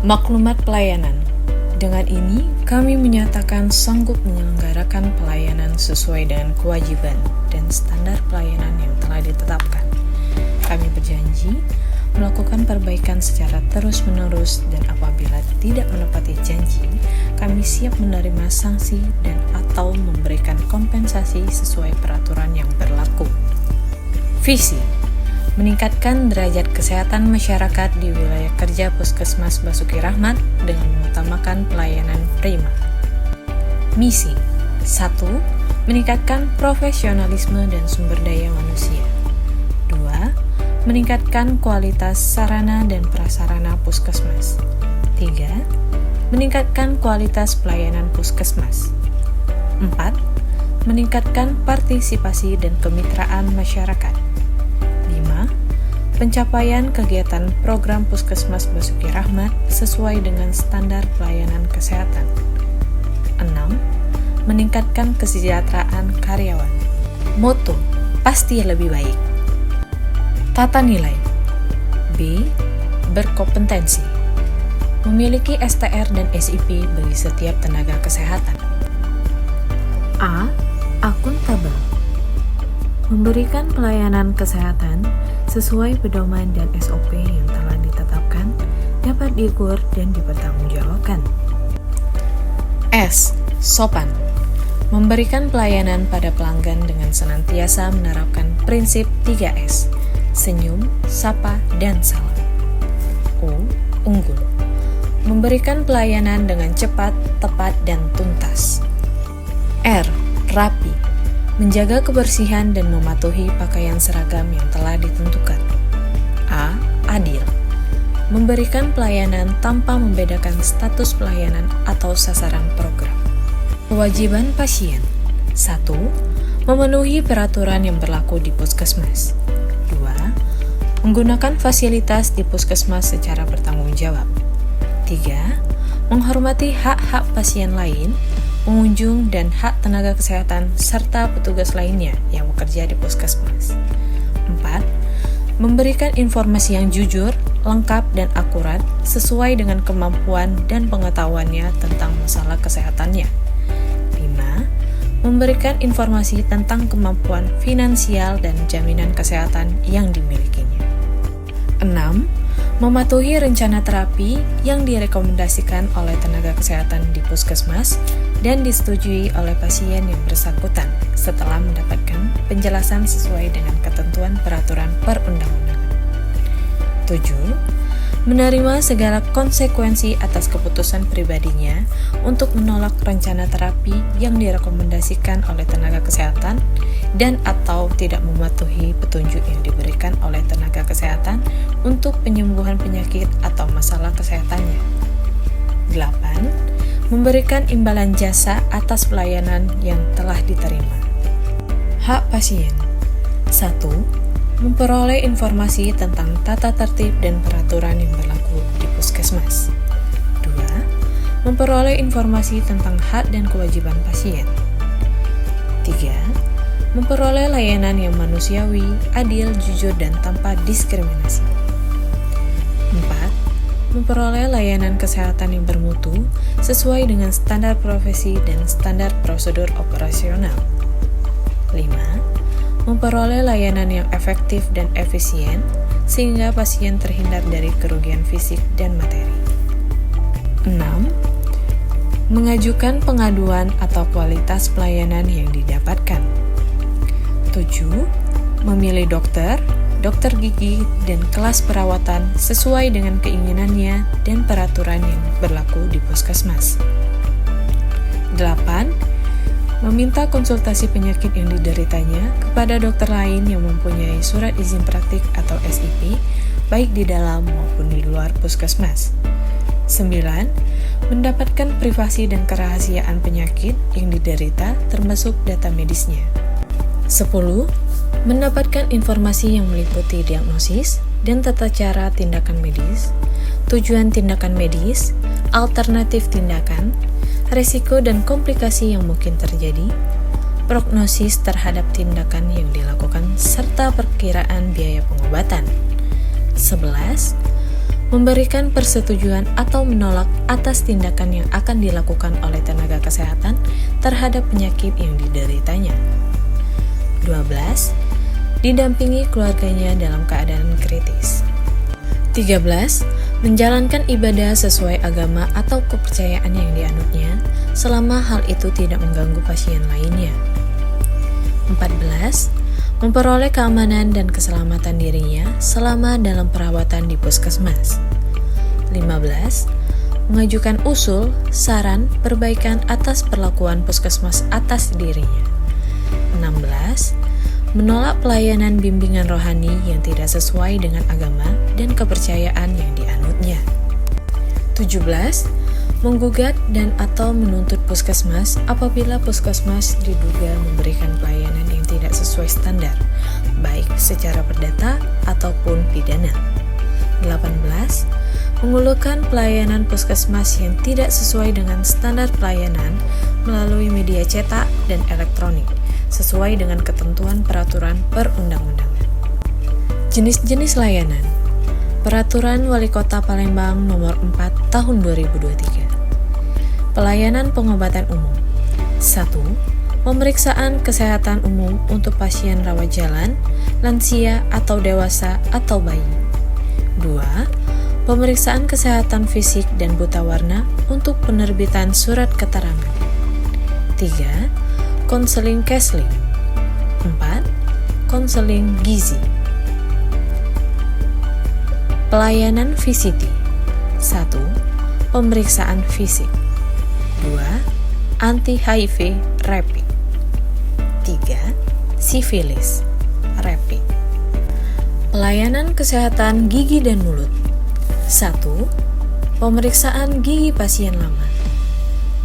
Maklumat pelayanan. Dengan ini, kami menyatakan sanggup menyelenggarakan pelayanan sesuai dengan kewajiban dan standar pelayanan yang telah ditetapkan. Kami berjanji melakukan perbaikan secara terus-menerus dan apabila tidak menepati janji, kami siap menerima sanksi dan atau memberikan kompensasi sesuai peraturan yang berlaku. Visi: meningkatkan derajat kesehatan masyarakat di wilayah kerja Puskesmas Basuki Rahmat dengan mengutamakan pelayanan prima. Misi: 1. Meningkatkan profesionalisme dan sumber daya manusia. 2. Meningkatkan kualitas sarana dan prasarana Puskesmas. 3. Meningkatkan kualitas pelayanan Puskesmas. 4. Meningkatkan partisipasi dan kemitraan masyarakat. 5. Pencapaian kegiatan program Puskesmas Basuki Rahmat sesuai dengan standar pelayanan kesehatan. 6. Meningkatkan kesejahteraan karyawan. Moto: pasti lebih baik. Tata nilai. B. Berkompetensi. Memiliki STR dan SIP bagi setiap tenaga kesehatan. A. Akuntabel. Memberikan pelayanan kesehatan sesuai pedoman dan SOP yang telah ditetapkan, dapat diukur dan dipertanggungjawabkan. S. Sopan. Memberikan pelayanan pada pelanggan dengan senantiasa menerapkan prinsip 3S: senyum, sapa, dan salam. O. Unggul. Memberikan pelayanan dengan cepat, tepat, dan tuntas. R. Rapi. Menjaga kebersihan dan mematuhi pakaian seragam yang telah ditentukan. A. Adil. Memberikan pelayanan tanpa membedakan status pelayanan atau sasaran program. Kewajiban pasien. 1. Memenuhi peraturan yang berlaku di Puskesmas. 2. Menggunakan fasilitas di Puskesmas secara bertanggung jawab. 3. Menghormati hak-hak pasien lain, pengunjung, dan hak tenaga kesehatan serta petugas lainnya yang bekerja di Puskesmas. 4. Memberikan informasi yang jujur, lengkap, dan akurat sesuai dengan kemampuan dan pengetahuannya tentang masalah kesehatannya. 5. Memberikan informasi tentang kemampuan finansial dan jaminan kesehatan yang dimilikinya. 6. Mematuhi rencana terapi yang direkomendasikan oleh tenaga kesehatan di Puskesmas dan disetujui oleh pasien yang bersangkutan setelah mendapatkan penjelasan sesuai dengan ketentuan peraturan perundang-undangan. 7. Menerima segala konsekuensi atas keputusan pribadinya untuk menolak rencana terapi yang direkomendasikan oleh tenaga kesehatan dan atau tidak mematuhi petunjuk yang diberikan oleh tenaga kesehatan untuk penyembuhan penyakit atau masalah kesehatannya. 8. Memberikan imbalan jasa atas pelayanan yang telah diterima. Hak pasien. 1. Memperoleh informasi tentang tata tertib dan peraturan yang berlaku di Puskesmas. 2. Memperoleh informasi tentang hak dan kewajiban pasien. 3. Memperoleh layanan yang manusiawi, adil, jujur, dan tanpa diskriminasi. 4. Memperoleh layanan kesehatan yang bermutu sesuai dengan standar profesi dan standar prosedur operasional. 5. Memperoleh layanan yang efektif dan efisien sehingga pasien terhindar dari kerugian fisik dan materi. 6. Mengajukan pengaduan atau kualitas pelayanan yang didapatkan. 7. Memilih dokter, dokter gigi, dan kelas perawatan sesuai dengan keinginannya dan peraturan yang berlaku di Puskesmas. 8. Meminta konsultasi penyakit yang dideritanya kepada dokter lain yang mempunyai surat izin praktik atau SIP, baik di dalam maupun di luar Puskesmas. 9. Mendapatkan privasi dan kerahasiaan penyakit yang diderita termasuk data medisnya. 10. Mendapatkan informasi yang meliputi diagnosis dan tata cara tindakan medis, tujuan tindakan medis, alternatif tindakan, risiko dan komplikasi yang mungkin terjadi, prognosis terhadap tindakan yang dilakukan, serta perkiraan biaya pengobatan. 11. memberikan persetujuan atau menolak atas tindakan yang akan dilakukan oleh tenaga kesehatan terhadap penyakit yang dideritanya. 12. Didampingi keluarganya dalam keadaan kritis. 13. Menjalankan ibadah sesuai agama atau kepercayaan yang dianutnya selama hal itu tidak mengganggu pasien lainnya. 14. Memperoleh keamanan dan keselamatan dirinya selama dalam perawatan di puskesmas. 15. Mengajukan usul, saran, perbaikan atas perlakuan puskesmas atas dirinya. 16. Menolak pelayanan bimbingan rohani yang tidak sesuai dengan agama dan kepercayaan yang dianutnya. 17. Menggugat dan atau menuntut puskesmas apabila puskesmas diduga memberikan pelayanan yang tidak sesuai standar, baik secara perdata ataupun pidana. 18. Mengulurkan pelayanan puskesmas yang tidak sesuai dengan standar pelayanan melalui media cetak dan elektronik, sesuai dengan ketentuan peraturan perundang-undangan. Jenis-jenis layanan. Peraturan Wali Kota Palembang Nomor 4 Tahun 2023. Pelayanan pengobatan umum. 1. Pemeriksaan kesehatan umum untuk pasien rawat jalan, lansia atau dewasa atau bayi. 2. Pemeriksaan kesehatan fisik dan buta warna untuk penerbitan surat keterangan. 3. Konseling Kesling. 4. Konseling gizi. Pelayanan VCT. 1. Pemeriksaan fisik. 2. Anti-HIV rapid. 3. Sifilis rapid. Pelayanan kesehatan gigi dan mulut. 1. Pemeriksaan gigi pasien lama.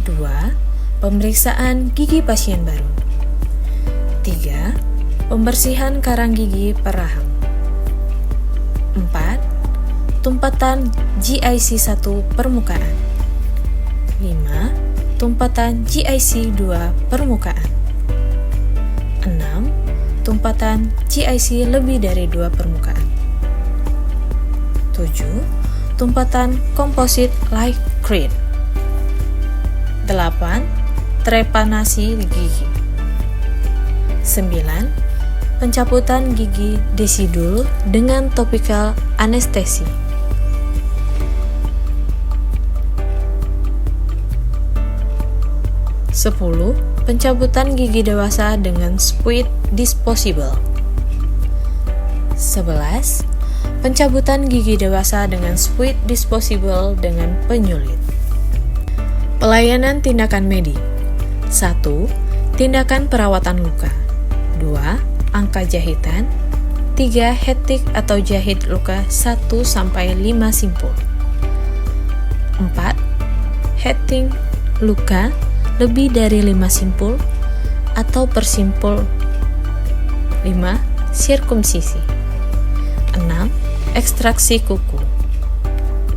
2. Pemeriksaan gigi pasien baru. 3. Pembersihan karang gigi per rahang. 4. Tumpatan GIC 1 permukaan. 5. Tumpatan GIC 2 permukaan. 6. Tumpatan GIC lebih dari 2 permukaan. 7. Tumpatan komposit light cream. 8. Trepanasi gigi. 9. Pencabutan gigi desidul dengan topikal anestesi. 10. Pencabutan gigi dewasa dengan squid disposable. 11. Pencabutan gigi dewasa dengan squid disposable dengan penyulit. Pelayanan tindakan medik. 1. Tindakan perawatan luka. 2. Angka jahitan. 3. Hetik atau jahit luka 1-5 simpul. 4. Heting luka lebih dari 5 simpul atau per simpul. 5. Sirkumsisi. 6. Ekstraksi kuku.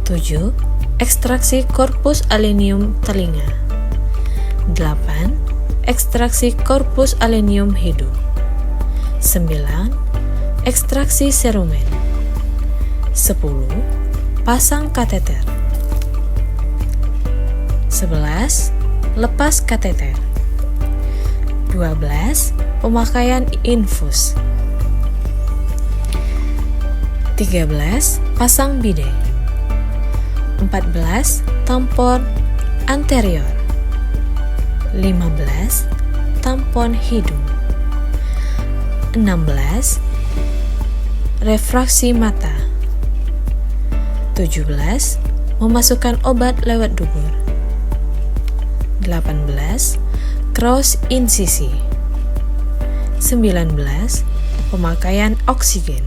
7. Ekstraksi korpus alenium telinga. 8. Ekstraksi korpus alenium hidung. 9. Ekstraksi serumen. 10. Pasang kateter. 11. Lepas kateter. 12. Pemakaian infus. 13. Pasang bidet. 14. Tampon anterior. 15. Tampon hidung. 16. Refraksi mata. 17. Memasukkan obat lewat dubur. 18. Cross insisi. 19. Pemakaian oksigen.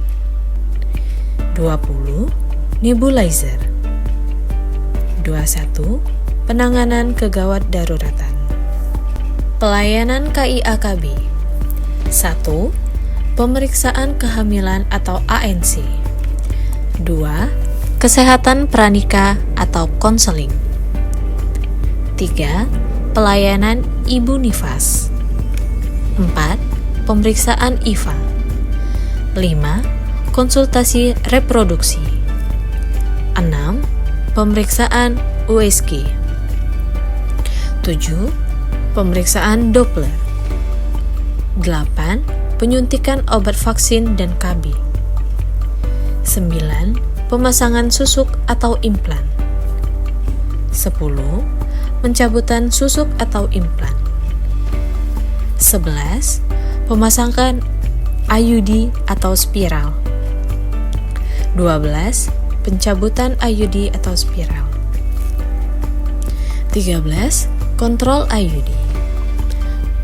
20. Nebulizer. 21. Penanganan kegawat daruratan. Pelayanan KIAKB. 1. Pemeriksaan kehamilan atau ANC. 2. Kesehatan pranikah atau konseling. 3. Pelayanan ibu nifas. 4. Pemeriksaan IVA. 5. Konsultasi reproduksi. 6. Pemeriksaan USG. 7. Pemeriksaan Doppler. 8. Penyuntikan obat vaksin dan KB. 9. Pemasangan susuk atau implan. 10. Pencabutan susuk atau implan. 11. Pemasangan IUD atau spiral. 12. Pencabutan IUD atau spiral. 13. Kontrol IUD.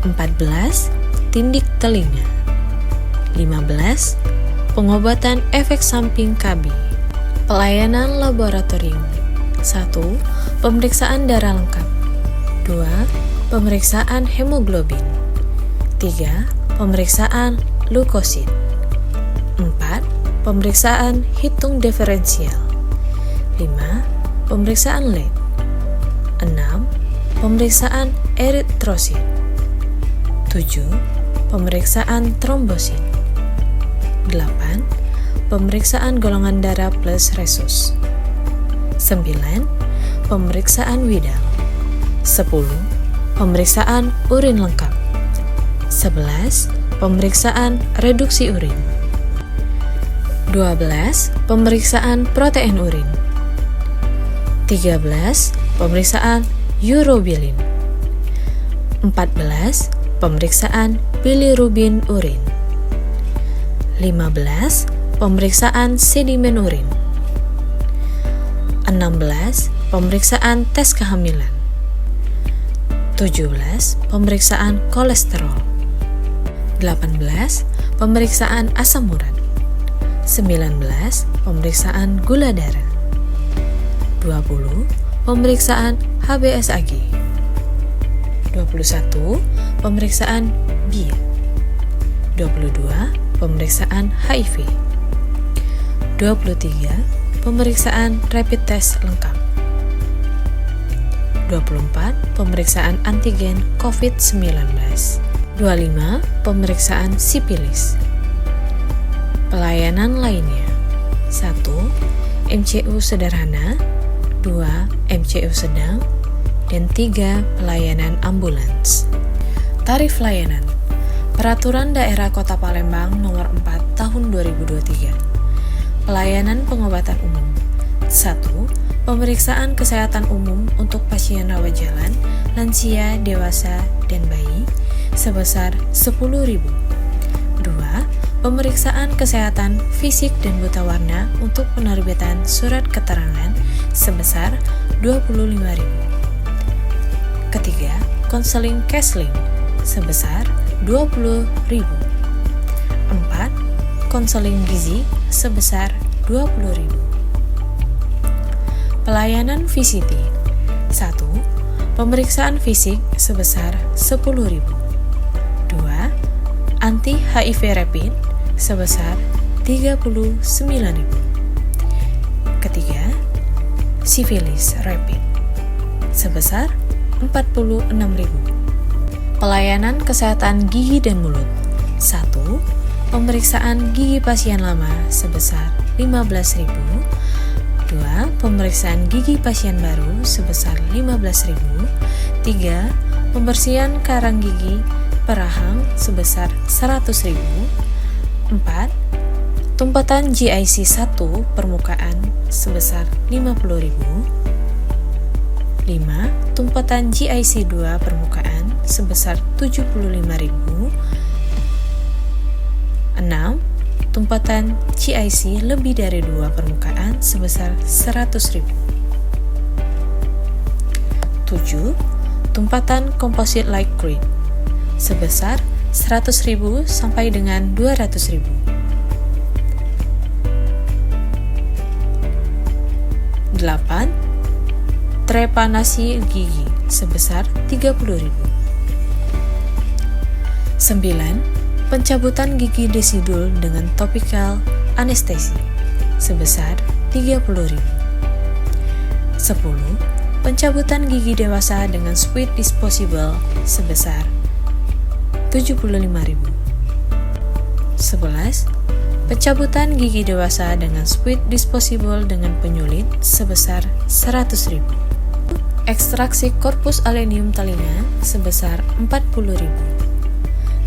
14. Tindik telinga. 15. Pengobatan efek samping KB. Pelayanan laboratorium. 1. Pemeriksaan darah lengkap. 2. Pemeriksaan hemoglobin. 3. Pemeriksaan leukosit. 4. Pemeriksaan hitung diferensial. 5. Pemeriksaan LED. 6. Pemeriksaan eritrosit. 7. Pemeriksaan trombosit. 8. Pemeriksaan golongan darah plus resus. 9. Pemeriksaan widal. 10. Pemeriksaan urin lengkap. 11. Pemeriksaan reduksi urin. 12. Pemeriksaan protein urin. 13. Pemeriksaan urobilin. 14. Pemeriksaan bilirubin urin. 15. Pemeriksaan sedimen urin. 16. Pemeriksaan tes kehamilan. 17. Pemeriksaan kolesterol. 18. Pemeriksaan asam urat. 19. Pemeriksaan gula darah. 20. Pemeriksaan HbSAg. 21. Pemeriksaan BIA. 22. Pemeriksaan HIV. 23. Pemeriksaan rapid test lengkap. 24. Pemeriksaan antigen COVID-19. 25. Pemeriksaan sipilis. Pelayanan lainnya. 1. MCU sederhana. 2. MCU sedang. Dan 3. Pelayanan ambulans. Tarif layanan. Peraturan Daerah Kota Palembang Nomor 4 Tahun 2023. Pelayanan pengobatan umum. 1. Pemeriksaan kesehatan umum untuk pasien rawat jalan, lansia, dewasa, dan bayi sebesar Rp10.000. 2. Pemeriksaan kesehatan fisik dan buta warna untuk penerbitan surat keterangan sebesar Rp25.000. Ketiga, konseling Kesling sebesar Rp20.000. 4. Konseling gizi sebesar Rp20.000. Pelayanan VCT. 1. Pemeriksaan fisik sebesar Rp10.000. 2. Anti HIV rapid sebesar Rp39.000. Ketiga, sifilis rapid sebesar Rp46.000. Pelayanan kesehatan gigi dan mulut. 1. Pemeriksaan gigi pasien lama sebesar Rp15.000. 2. Pemeriksaan gigi pasien baru sebesar Rp15.000. 3. Pembersihan karang gigi perahang sebesar Rp100.000. 4. Tumpatan GIC 1 permukaan sebesar Rp50.000. 5. Tumpatan GIC 2 permukaan sebesar Rp75.000. 6. Tumpatan GIC lebih dari 2 permukaan sebesar Rp100.000. 7. Tumpatan composite light grid sebesar Rp100.000 sampai dengan Rp200.000. 8. Trepanasi gigi sebesar Rp30.000. 9. Pencabutan gigi desidul dengan topikal anestesi sebesar Rp30.000. 10. Pencabutan gigi dewasa dengan sweet disposable sebesar Rp75.000. 11. Pencabutan gigi dewasa dengan squid disposable dengan penyulit sebesar 100.000. Ekstraksi korpus alenium telinga sebesar 40.000.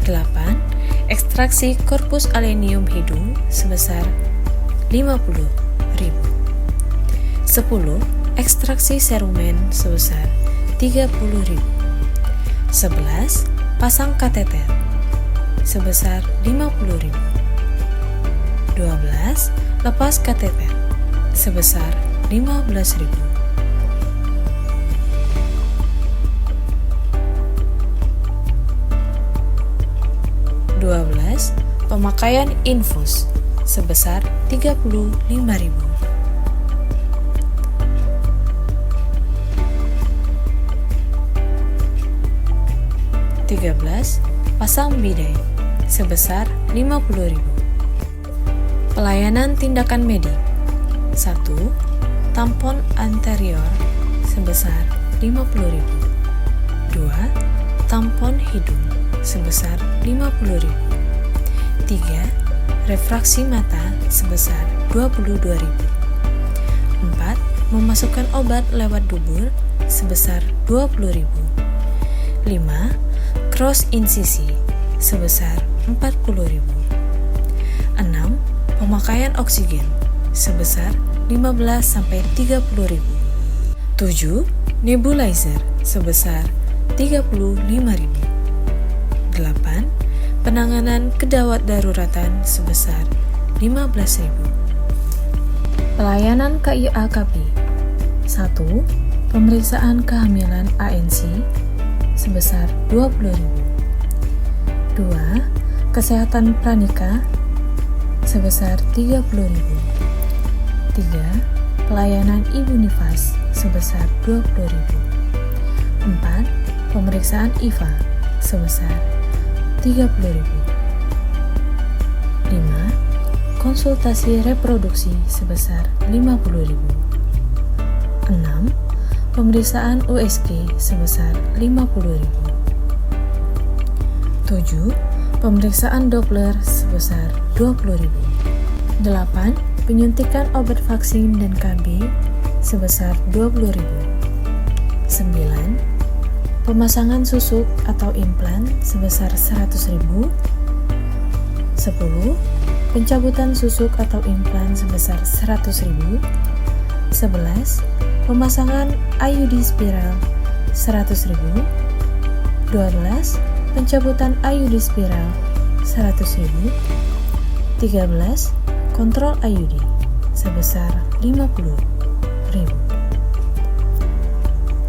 8. Ekstraksi korpus alenium hidung sebesar 50.000. 10. Ekstraksi serumen sebesar 30.000. 11. Pasang kateter sebesar 50.000. 12. Lepas kateter sebesar 15.000. 12. Pemakaian infus sebesar 35.000. 13. Pasang bidet sebesar 50.000. Pelayanan tindakan medik. 1. Tampon anterior sebesar 50.000. 2. Tampon hidung sebesar 50.000. 3. Refraksi mata sebesar 22.000. 4. Memasukkan obat lewat dubur sebesar 20.000. 5. Cross insisi sebesar 40.000. 6. Pemakaian oksigen sebesar 15-30.000. 7. Nebulizer sebesar 35.000. 8. Penanganan kedawat daruratan sebesar 15.000. Pelayanan KIAKP. 1. Pemeriksaan kehamilan ANC sebesar 20.000. 2. Kesehatan pranikah sebesar 30.000. 3. Pelayanan ibu nifas sebesar 20.000. 4. Pemeriksaan IVA sebesar 30.000. 5. Konsultasi reproduksi sebesar 50.000. 6. Pemeriksaan USG sebesar 50.000. 7. Pemeriksaan Doppler sebesar 20.000. 8. Penyuntikan obat vaksin dan KB sebesar 20.000. 9. Pemasangan susuk atau implan sebesar 100.000. 10. Pencabutan susuk atau implan sebesar 100.000. 11. Pemasangan IUD spiral 100.000. 12. Pencabutan IUD spiral 100.000. 13. Kontrol IUD sebesar 50.000.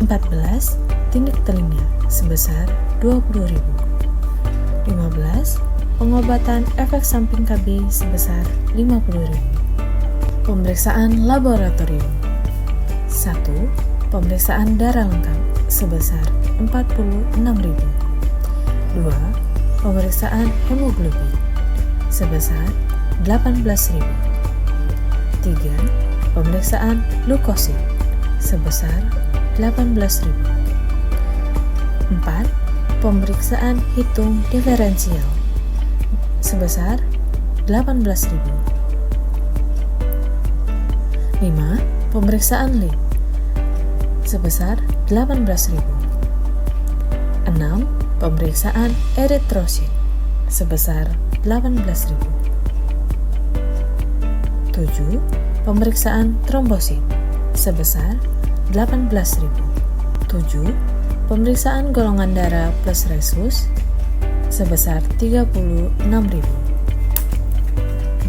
14. Tindik telinga sebesar 20.000. 15. Pengobatan efek samping KB sebesar 50.000. Pemeriksaan laboratorium. 1. Pemeriksaan darah lengkap sebesar 46.000. 2. Pemeriksaan hemoglobin sebesar 18.000. 3. Pemeriksaan leukosit sebesar 18.000. 4. Pemeriksaan hitung diferensial sebesar 18.000. 5. Pemeriksaan lid sebesar 18.000. 6. Pemeriksaan eritrosit sebesar 18.000. 7. Pemeriksaan trombosit sebesar 18.000. 7. Pemeriksaan golongan darah plus resus sebesar 36.000.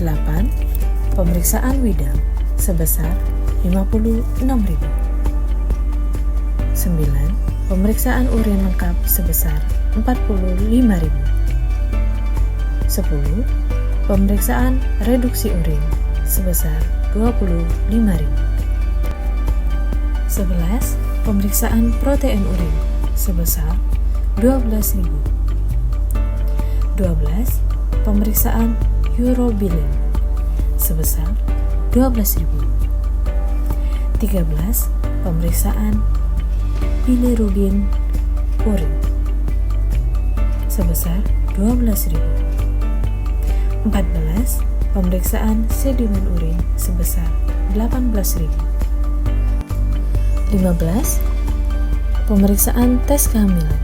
8. Pemeriksaan widal sebesar 56.000. 9. Pemeriksaan urin lengkap sebesar 45.000. 10. Pemeriksaan reduksi urin sebesar 25.000. 11. Pemeriksaan protein urin sebesar 12.000. 12. Pemeriksaan urobilin sebesar 12.000. 13. Pemeriksaan bilirubin urin sebesar 12.000. 14. pemeriksaan sedimen urin sebesar 18.000. 15. Pemeriksaan tes kehamilan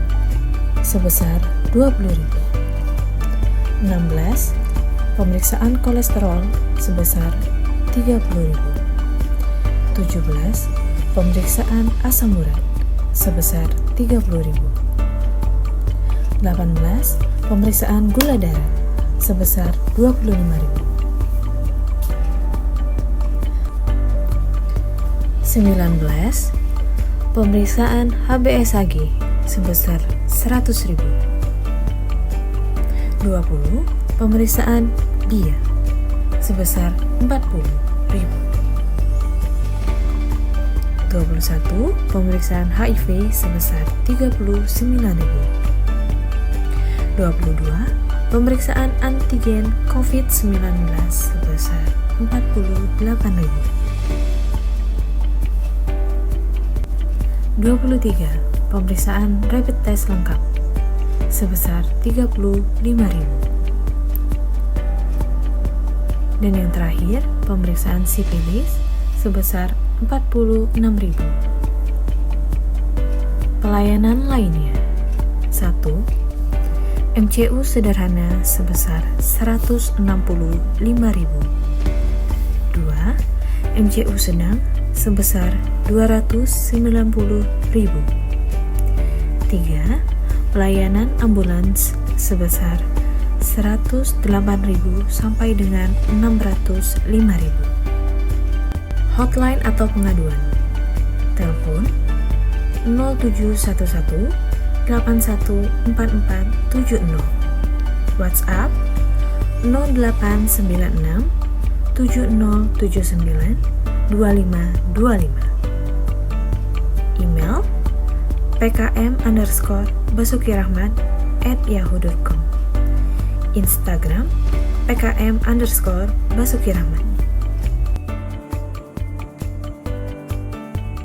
sebesar 20.000. 16. Pemeriksaan kolesterol sebesar 30.000. 17. Pemeriksaan asam urat sebesar 30.000. 18. Pemeriksaan gula darah sebesar 25.000. 19. Pemeriksaan HbSAg sebesar 100.000. 20. Pemeriksaan BIA sebesar 40.000. 21. Pemeriksaan HIV sebesar 39.000. 22. Pemeriksaan antigen COVID-19 sebesar 48.000. 23. Pemeriksaan rapid test lengkap sebesar 35.000. Dan yang terakhir, pemeriksaan sipilis sebesar 46.000. Pelayanan lainnya. 1. MCU sederhana sebesar 165.000. 2. MCU sedang sebesar 290.000. 3. Pelayanan ambulans sebesar 108.000 sampai dengan 605.000. Hotline atau pengaduan. Telepon 0711 814470. WhatsApp 0896 7079 2525. Email pkm_basukirahmat@yahoo.com. Instagram pkm_basukirahmat.